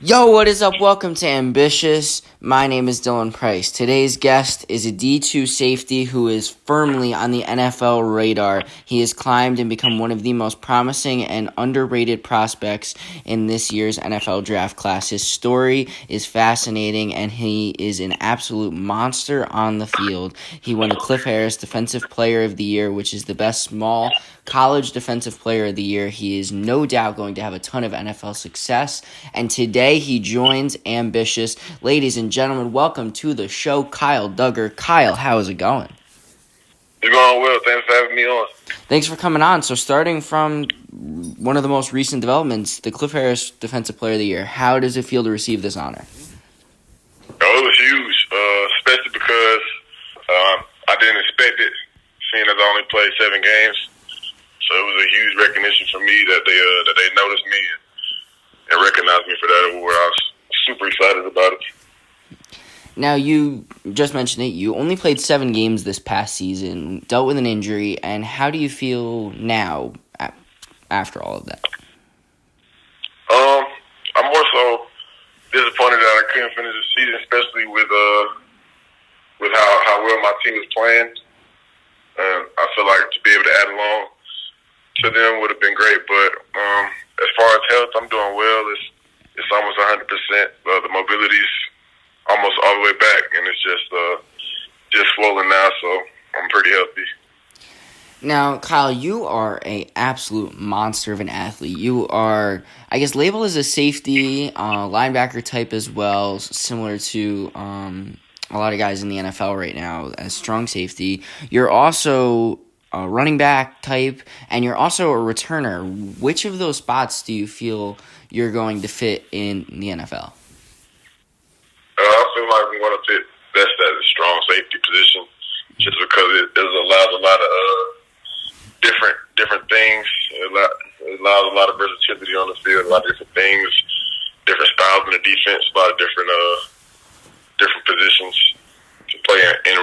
Yo, what is up? Welcome to Ambitious. My name is Dylan Price. Today's guest is a D2 safety who is firmly on the NFL radar. He has climbed and become one of the most promising and underrated prospects in this year's NFL draft class. His story is fascinating, and he is an absolute monster on the field. He won a Cliff Harris Defensive Player of the Year, which is the best small college defensive player of the year. He is no doubt going to have a ton of NFL success, and today he joins Ambitious. Ladies and gentlemen, welcome to the show, Kyle Duggar. Kyle, how is it going? It's going well. Thanks for having me on. Thanks for coming on. So starting from one of the most recent developments, the Cliff Harris Defensive Player of the Year, how does it feel to receive this honor? Oh, it was huge, especially because I didn't expect it, seeing as I only played 7 games. So it was a huge recognition for me that they noticed me and recognized me for that award. I was super excited about it. Now, you just mentioned it. You only played 7 games this past season, dealt with an injury, and how do you feel now after all of that? I'm more so disappointed that I couldn't finish the season, especially with how well my team is playing. I feel like to be able to add along to them would have been great, but as far as health, I'm doing well. It's almost 100%. The mobility's almost all the way back, and it's just swollen now, so I'm pretty healthy. Now, Kyle, you are a absolute monster of an athlete. You are, I guess, labeled as a safety, linebacker type as well, similar to a lot of guys in the NFL right now as strong safety. You're also a running back type, and you're also a returner. Which of those spots do you feel you're going to fit in the NFL? I feel like I'm going to fit best at a strong safety position, just because it allows a lot of different things. It allows a lot of versatility on the field, a lot of different things, different styles in the defense, a lot of different positions to play in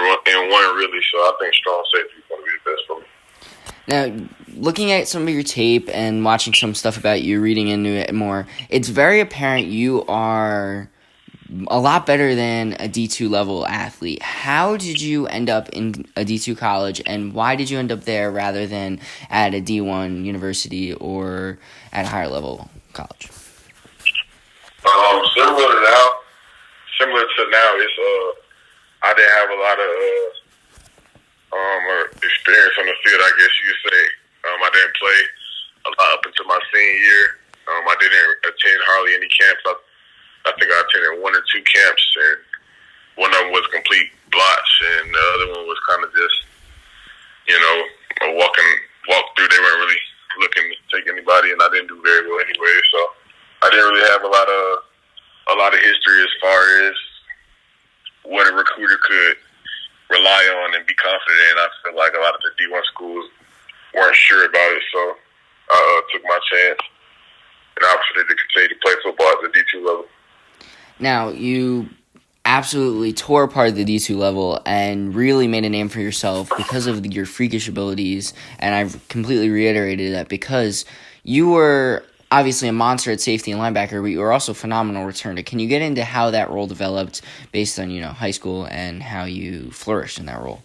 one, really. So I think strong safety is going to be the best for me. Now, looking at some of your tape and watching some stuff about you, reading into it more, it's very apparent you are a lot better than a D2 level athlete. How did you end up in a D2 college, and why did you end up there rather than at a D1 university or at a higher level college? Similar to now, it's I didn't have a lot of experience on the field, I guess you could say. I didn't play a lot up until my senior year. I didn't attend hardly any camps. I think I attended 1 or 2 camps, and one of them was complete blotch, and the other one was kind of just, a walk through. They weren't really looking to take anybody, and I didn't do very well anyway. So I didn't really have a lot of history as far as what a recruiter could rely on and be confident in. I feel like a lot of the D1 schools weren't sure about it, so I took my chance and opportunity to continue to play football at the D2 level. Now, you absolutely tore apart the D2 level and really made a name for yourself because of your freakish abilities, and I've completely reiterated that because you were obviously a monster at safety and linebacker, but you were also a phenomenal returner. Can you get into how that role developed based on, high school and how you flourished in that role?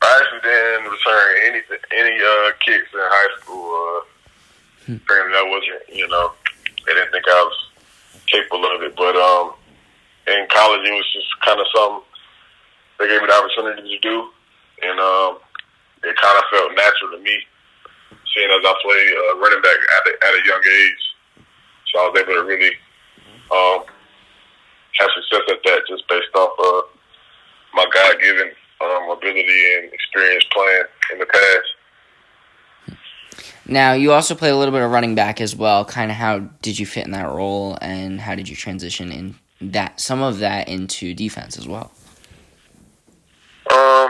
I actually didn't return any kicks in high school. Apparently I wasn't, they didn't think I was capable of it. But in college, it was just kind of something they gave me the opportunity to do, and it kind of felt natural to me, seeing as I played running back at a young age. So I was able to really have success at that just based off my God-given ability and experience playing in the past. Now, you also played a little bit of running back as well. Kind of how did you fit in that role, and how did you transition in some of that into defense as well? I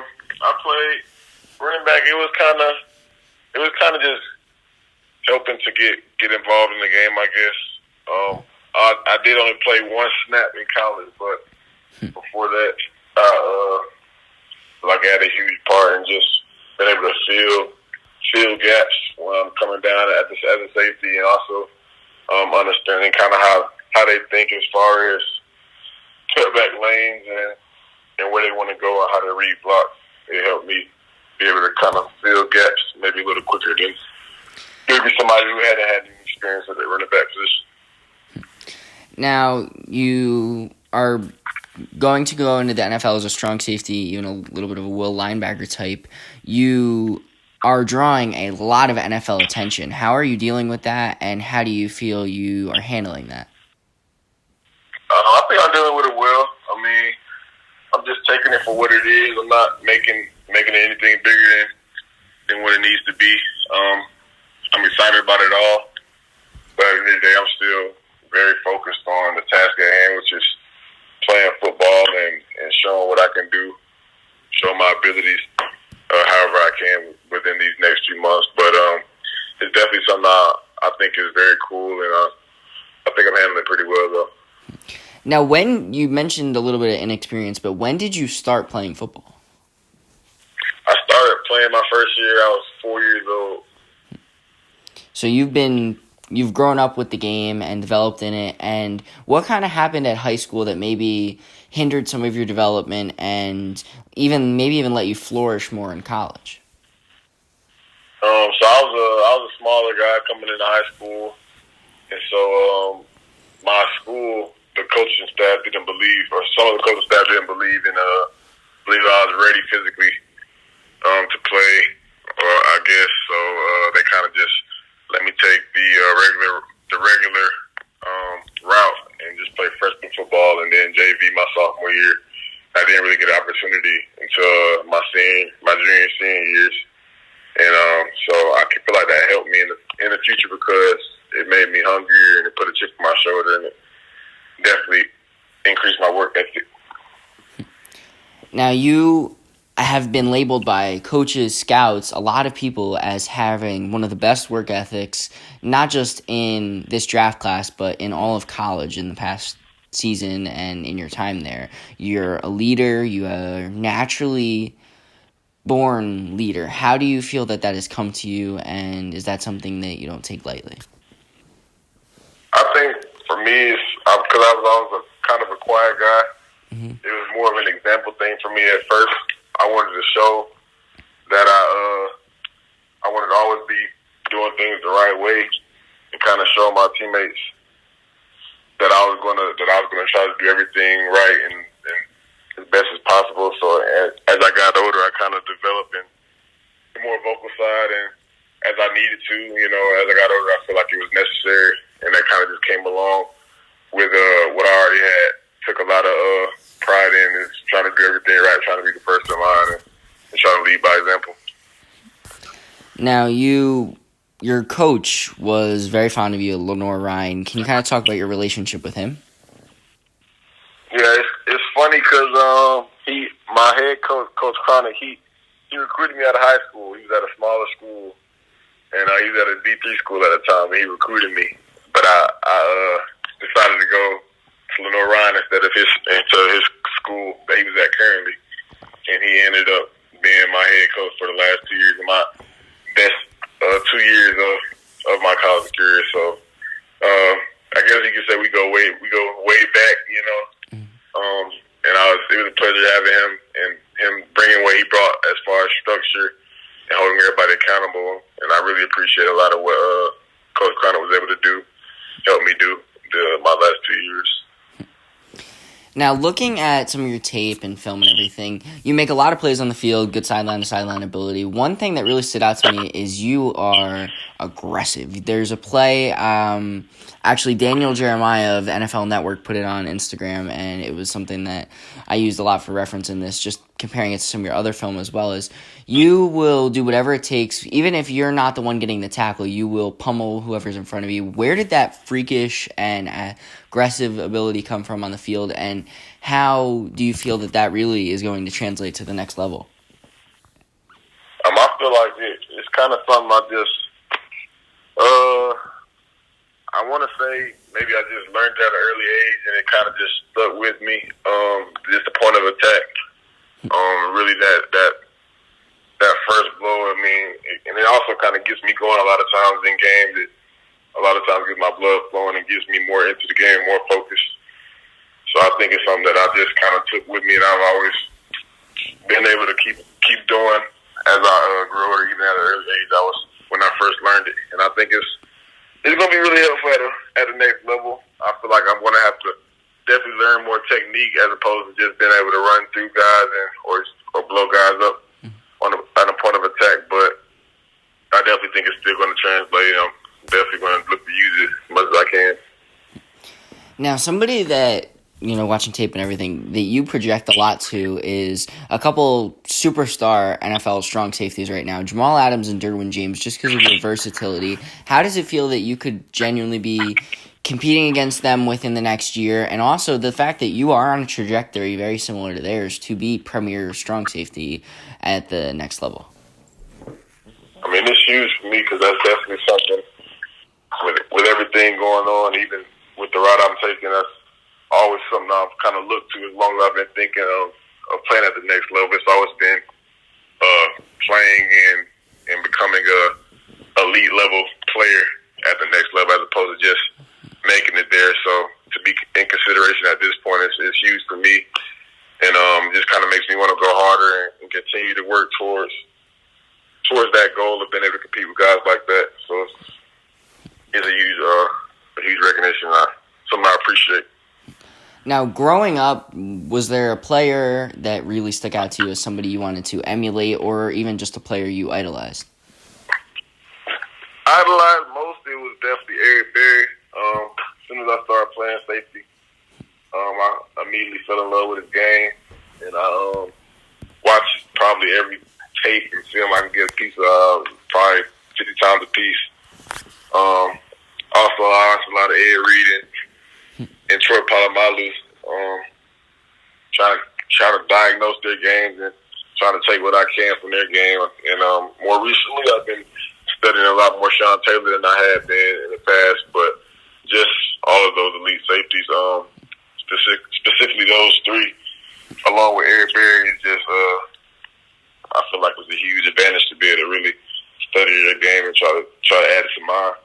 played running back. It was kind of just helping to get involved in the game, I guess. I did only play 1 snap in college, but before that, I had a huge part in just being able to fill gaps when I'm coming down as a safety, and also understanding kind of how how they think as far as cutback lanes and where they want to go and how to read blocks. It helped me be able to kind of fill gaps maybe a little quicker than maybe somebody who hadn't had any experience at the running back position. Now, you are going to go into the NFL as a strong safety, even a little bit of a will linebacker type. You are drawing a lot of NFL attention. How are you dealing with that, and how do you feel you are handling that? I think I'm dealing with it well. I mean, I'm just taking it for what it is. I'm not making it anything bigger than what it needs to be. I'm excited about it all, but at the end of the day, I'm still very focused on the task at hand, which is playing football and showing what I can do, showing my abilities however I can within these next few months. But it's definitely something I think is very cool, and I think I'm handling it pretty well, though. Now, when you mentioned a little bit of inexperience, but when did you start playing football? I started playing my first year. I was 4 years old. So you've grown up with the game and developed in it. And what kind of happened at high school that maybe hindered some of your development and even let you flourish more in college? So I was a smaller guy coming into high school, and so my school, the coaching staff didn't believe, or some of the coaching staff didn't believe I was ready physically to play, or I guess so. They kind of just let me take the regular route and just play freshman football, and then JV my sophomore year. I didn't really get an opportunity until my junior and senior years, and so I feel like that helped me in the future because it made me hungrier and it put a chip on my shoulder, and it definitely increased my work ethic. Now, you have been labeled by coaches, scouts, a lot of people as having one of the best work ethics, not just in this draft class, but in all of college in the past season and in your time there. You're a leader. You are naturally born leader. How do you feel that has come to you, and is that something that you don't take lightly? I think for me, because I was always a kind of a quiet guy, it was more of an example thing for me at first. I wanted to show that I wanted to always be doing things the right way and kind of show my teammates that I was gonna try to do everything right and as best as possible. So as I got older, I kind of developed in the more vocal side, and as I needed to, as I got older, I feel like it was necessary, and that kind of just came along with what I already had. Took a lot of pride in is trying to do everything right, trying to be the first in line, and trying to lead by example. Now, your coach was very fond of you, Lenoir-Rhyne. Can you kind of talk about your relationship with him? Yeah, it's funny because my head coach, Coach Chronic, he recruited me out of high school. He was at a smaller school, and he was at a D3 school at the time, and he recruited me. But I decided to go to Lenoir-Rhyne instead of into his school that he was at currently, and he ended up being my head coach for the last 2 years of my best 2 years of my college career. So I guess you could say we go way back, and it was a pleasure having him and him bringing what he brought as far as structure and holding everybody accountable. And I really appreciate a lot of what Coach Connor was able to help me do my last 2 years. Now, looking at some of your tape and film and everything, you make a lot of plays on the field, good sideline-to-sideline ability. One thing that really stood out to me is you are aggressive. There's a play, actually Daniel Jeremiah of the NFL Network put it on Instagram, and it was something that I used a lot for reference in this, just comparing it to some of your other film as well, is you will do whatever it takes, even if you're not the one getting the tackle, you will pummel whoever's in front of you. Where did that freakish and aggressive ability come from on the field, and how do you feel that really is going to translate to the next level? I feel like it's kind of something I want to say maybe I just learned at an early age, and it kind of just stuck with me. Just the point of attack. Really that first blow. I mean, and it also kind of gets me going a lot of times in games. It a lot of times gets my blood flowing and gets me more into the game, more think it's something that I just kind of took with me, and I've always been able to keep doing as I grew older, even at an early age. I was when I first learned it, and I think it's going to be really helpful at the next level. I feel like I'm going to have to definitely learn more technique as opposed to just being able to run through guys or blow guys up on a point of attack. But I definitely think it's still going to translate. I'm definitely going to look to use it as much as I can. Now, somebody that, watching tape and everything, that you project a lot to is a couple superstar NFL strong safeties right now, Jamal Adams and Derwin James, just because of your versatility. How does it feel that you could genuinely be competing against them within the next year, and also the fact that you are on a trajectory very similar to theirs to be premier strong safety at the next level? I mean, it's huge for me because that's definitely something with everything going on, even with the route I'm taking, that's always something I've kind of looked to as long as I've been thinking of playing at the next level. It's always been playing and becoming a elite level player at the next level as opposed to just making it there. So to be in consideration at this point is huge for me, and just kind of makes me want to go harder and continue to work towards that goal of being able to compete with guys like that. So it's a huge recognition, something I appreciate. Now, growing up, was there a player that really stuck out to you as somebody you wanted to emulate, or even just a player you idolized? Idolized most, it was definitely Eric Berry. As soon as I started playing safety, I immediately fell in love with his game, and I watched probably every tape and film I can get a piece of, probably 50 times a piece. Also, I watched a lot of Ed Reed and Troy Polamalu, trying to diagnose their games and trying to take what I can from their game. And more recently, I've been studying a lot more Sean Taylor than I have been in the past, but just all of those elite safeties, specifically those three, along with Eric Berry, is just I feel like it was a huge advantage to be able to really study their game and try to add it to mine.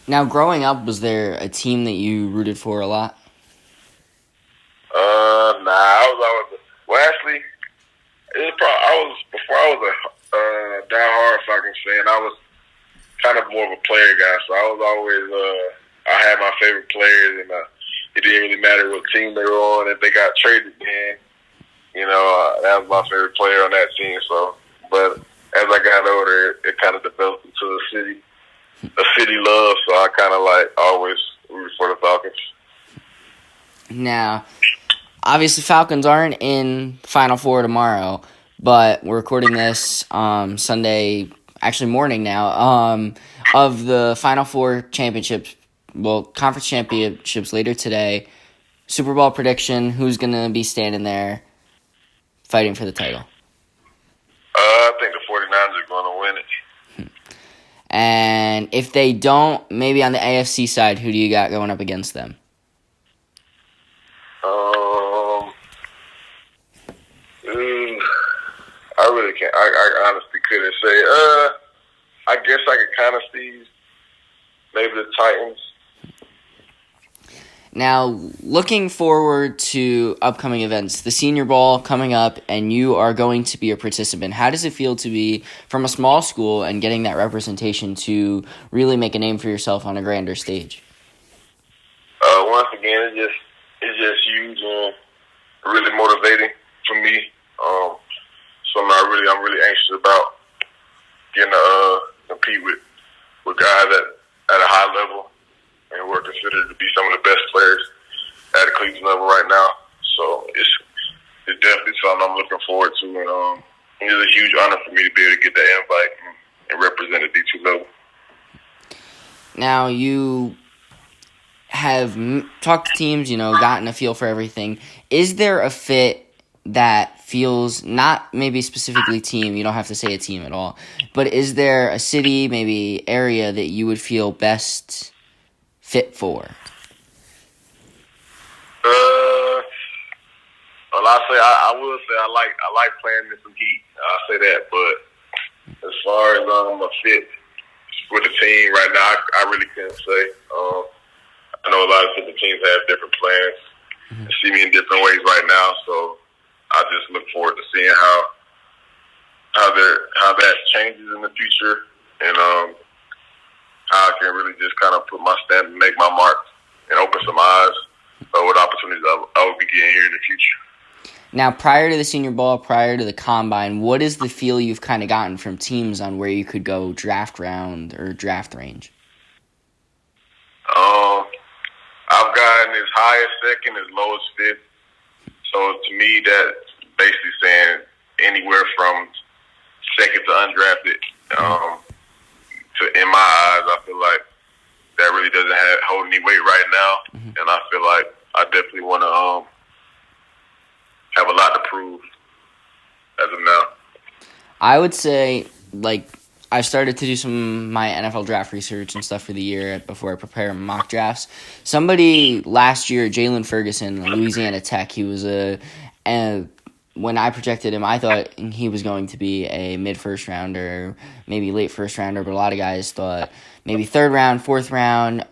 Now, growing up, was there a team that you rooted for a lot? I was always actually, before I was a die-hard Falcons fan, I was kind of more of a player guy, so I was always I had my favorite players, and it didn't really matter what team they were on. If they got traded, then that was my favorite player on that team. So, but as I got older, it kind of developed into a city love. So I kind of always root for the Falcons. Now, obviously, Falcons aren't in Final Four tomorrow, but we're recording this Sunday, actually morning now, of the Final Four championships, conference championships later today. Super Bowl prediction, who's going to be standing there fighting for the title? I think the 49ers are going to win it. And if they don't, maybe on the AFC side, who do you got going up against them? I really can't. I honestly couldn't say. I guess I could kind of see maybe the Titans. Now, looking forward to upcoming events, the Senior Bowl coming up, and you are going to be a participant. How does it feel to be from a small school and getting that representation to really make a name for yourself on a grander stage? Once again, it's just huge and really motivating for me. Something I'm really anxious about, getting to compete with guys at a high level and who are considered to be some of the best players at the Cleveland level right now. So it's definitely something I'm looking forward to, and it's a huge honor for me to be able to get that invite and represent the D2 level. Now, you have talked to teams, gotten a feel for everything. Is there a fit that feels, not maybe specifically team, you don't have to say a team at all, but is there a city, maybe area that you would feel best fit for? I will say I like playing in some heat. I'll say that, but as far as a fit with the team right now, I really can't say. I know a lot of different teams have different plans and see me in different ways right now. So I just look forward to seeing how that changes in the future, and how I can really just kind of put my stamp and make my mark and open some eyes with opportunities I will be getting here in the future. Now, prior to the Senior Bowl, prior to the Combine, what is the feel you've kind of gotten from teams on where you could go draft round or draft range? I've gotten as high as second, as low as fifth. So to me, that's basically saying anywhere from second to undrafted. In my eyes, I feel like that really doesn't hold any weight right now, and I feel like I definitely want to have a lot to prove as of now. I would say, I started to do some of my NFL draft research and stuff for the year before I prepare mock drafts. Somebody last year, Jalen Ferguson, Louisiana Tech, he was when I projected him, I thought he was going to be a mid-first rounder, maybe late first rounder, but a lot of guys thought maybe third round, fourth round.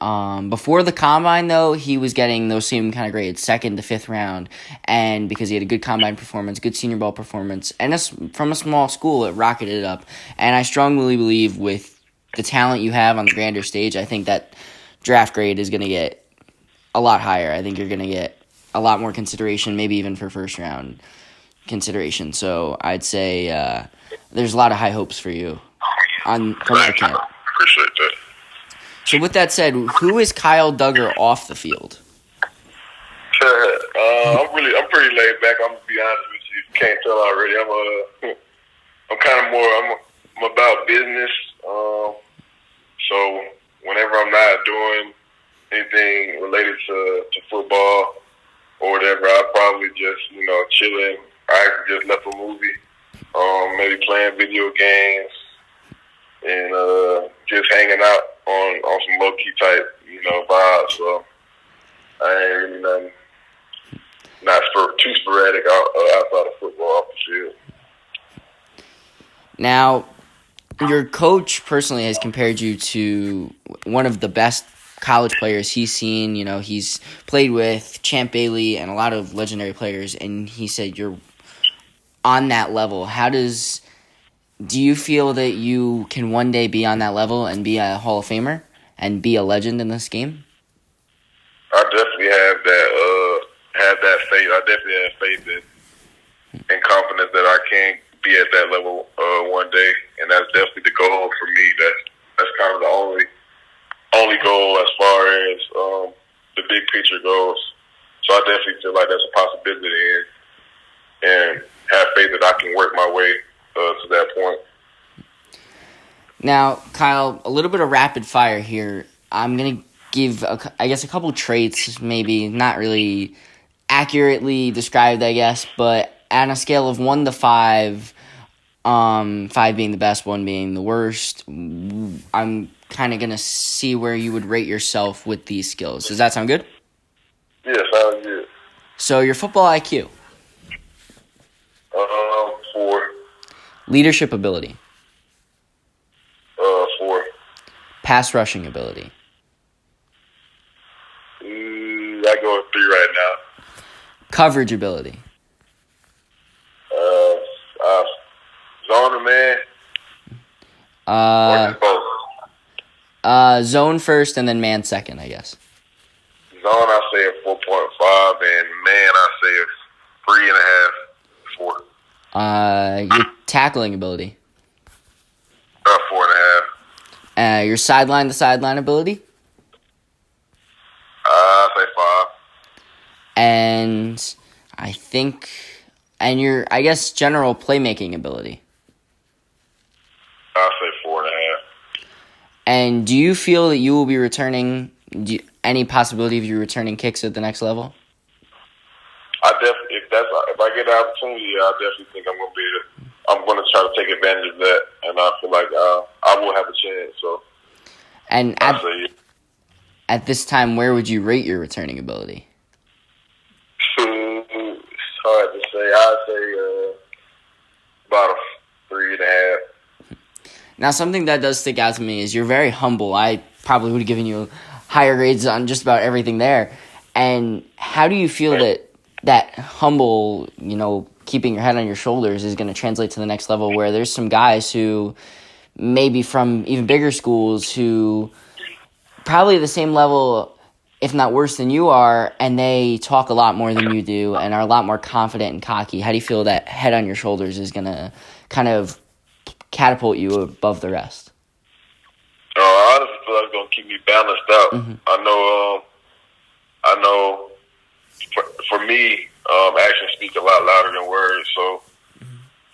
Before the Combine, though, he was getting those same kind of grades, second to fifth round, and because he had a good Combine performance, good Senior Bowl performance, and from a small school, it rocketed it up. And I strongly believe with the talent you have on the grander stage, I think that draft grade is going to get a lot higher. I think you're going to get a lot more consideration, maybe even for first round consideration. So I'd say there's a lot of high hopes for you from our camp. Appreciate that. So with that said, who is Kyle Duggar off the field? I'm pretty laid back. I'm gonna be honest with you. You can't tell already. I'm kind of more. I'm about business. So whenever I'm not doing anything related to football or whatever, I'll probably just chilling. I actually just left a movie, maybe playing video games and just hanging out on some low key type vibes. So I ain't really nothing, not too sporadic outside of football off the field. Now, your coach personally has compared you to one of the best college players he's seen. He's played with Champ Bailey and a lot of legendary players, and he said you're on that level. Do you feel that you can one day be on that level and be a Hall of Famer and be a legend in this game? I definitely have that faith. I definitely have faith and confidence that I can be at that level one day, and that's definitely the goal for me. That's kind of the only goal as far as the big picture goes. So I definitely feel like that's a possibility, and have faith that I can work my way to that point. Now, Kyle, a little bit of rapid fire here. I'm going to give, a couple traits, maybe not really accurately described, but on a scale of 1 to 5, 5 being the best, 1 being the worst, I'm kind of going to see where you would rate yourself with these skills. Does that sound good? Yeah, sounds good. So your football IQ? 4. Leadership ability? 4. Pass rushing ability? I go with 3 right now. Coverage ability? Zone man. Zone first and then man second, I guess. Zone, I say a 4.5, and man, I say a 3.5, 4. Your tackling ability? 4.5. Your sideline to sideline ability? I say 5. And your, general playmaking ability? I say 4.5. And do you feel that you will be returning, any possibility of you returning kicks at the next level? If I get the opportunity, I definitely think I'm going to try to take advantage of that, and I feel like I will have a chance. So, and at this time, where would you rate your returning ability? It's hard to say. I'd say about a 3.5. Now, something that does stick out to me is you're very humble. I probably would have given you higher grades on just about everything there. And how do you feel that humble, keeping your head on your shoulders is going to translate to the next level, where there's some guys who maybe from even bigger schools who probably the same level, if not worse than you are, and they talk a lot more than you do and are a lot more confident and cocky? How do you feel that head on your shoulders is going to kind of catapult you above the rest? I honestly feel like it's gonna keep me balanced out. Mm-hmm. I know. For me, actions speak a lot louder than words. So,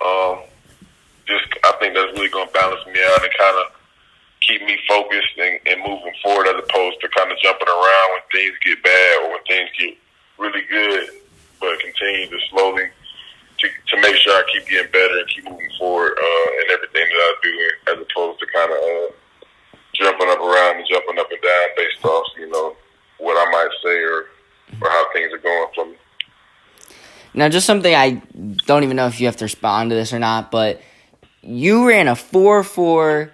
I think that's really gonna balance me out and kind of keep me focused and moving forward, as opposed to kind of jumping around when things get bad or when things get really good. But continue to slowly to make sure I keep getting better and keep moving forward in everything that I do, as opposed to kind of jumping up around and jumping up and down based off, what I might say or how things are going for me. Now, just something I don't even know if you have to respond to this or not, but you ran a 4.4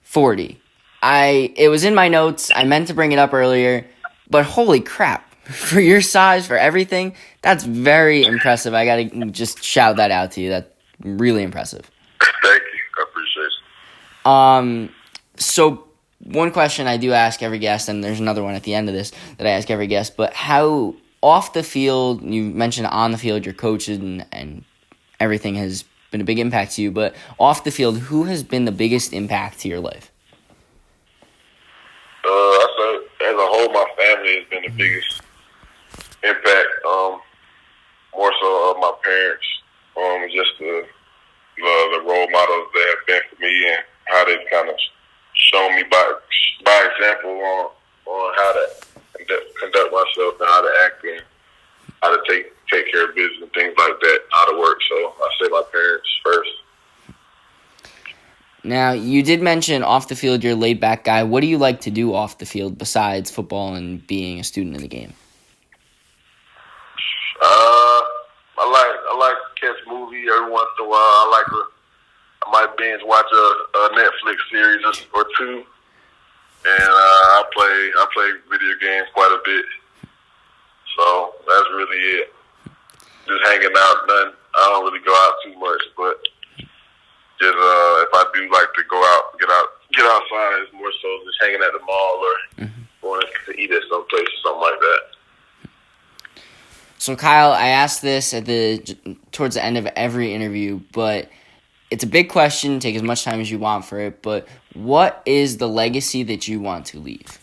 40. It was in my notes. I meant to bring it up earlier, but holy crap. For your size, for everything, that's very impressive. I got to just shout that out to you. That's really impressive. Thank you. I appreciate it. So one question I do ask every guest, and there's another one at the end of this that I ask every guest, but how off the field, you mentioned on the field, your coaches and everything has been a big impact to you, but off the field, who has been the biggest impact to your life? I said, as a whole, my family has been the biggest impact, more so of my parents, just the role models they have been for me and how they've kind of shown me by example on how to conduct myself and how to act and how to take care of business and things like that, how to work. So I say my parents first. Now, you did mention off the field you're a laid-back guy. What do you like to do off the field besides football and being a student in the game? I like to catch movies every once in a while. I might binge watch a Netflix series or two, and I play video games quite a bit. So that's really it. Just hanging out. I don't really go out too much, but just if I do like to go out, get outside, it's more so just hanging at the mall or going to eat at some place or something like that. So, Kyle, I asked this towards the end of every interview, but it's a big question. Take as much time as you want for it. But what is the legacy that you want to leave?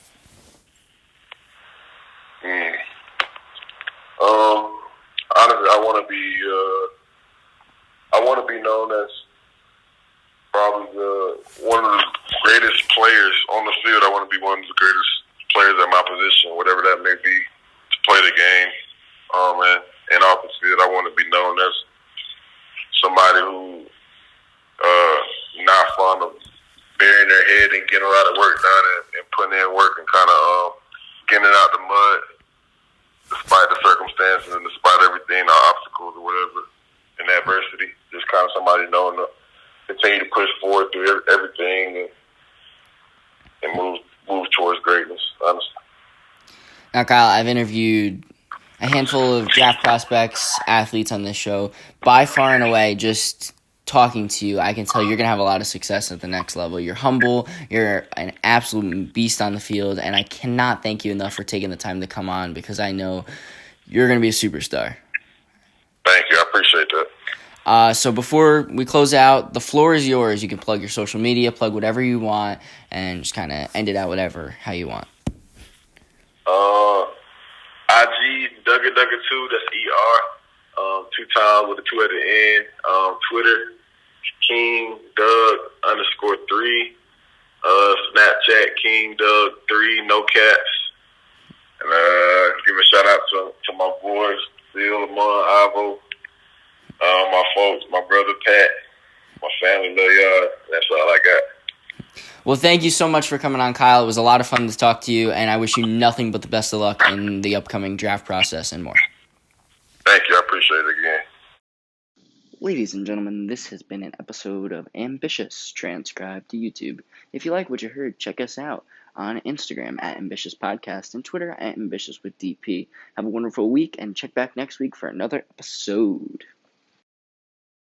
Honestly, I want to be known as probably one of the greatest players on the field. I want to be one of the greatest players at my position, whatever that may be, to play the game. And off the field, I want to be known as somebody who not fond of burying their head and getting a lot of work done and putting in work and kind of getting it out the mud despite the circumstances and despite everything, the obstacles or whatever, and adversity. Just kind of somebody knowing to continue to push forward through everything and move towards greatness, honestly. Now, Kyle, I've interviewed a handful of draft prospects, athletes on this show. By far and away, just talking to you, I can tell you're going to have a lot of success at the next level. You're humble. You're an absolute beast on the field, and I cannot thank you enough for taking the time to come on because I know you're going to be a superstar. Thank you. I appreciate that. So before we close out, the floor is yours. You can plug your social media, plug whatever you want, and just kind of end it out how you want. IG, Dugger2, that's ER, 2 times with a 2 at the end. Twitter, King Doug _3. Snapchat, King Doug 3, no caps. And give a shout out to my boys, Phil, Lamont, Ivo, my folks, my brother Pat, my family, love y'all. That's all I got. Well, thank you so much for coming on, Kyle. It was a lot of fun to talk to you, and I wish you nothing but the best of luck in the upcoming draft process and more. Thank you. I appreciate it again. Ladies and gentlemen, this has been an episode of Ambitious, transcribed to YouTube. If you like what you heard, check us out. on Instagram at Ambitious Podcast and Twitter at Ambitious with DP. Have a wonderful week and check back next week for another episode.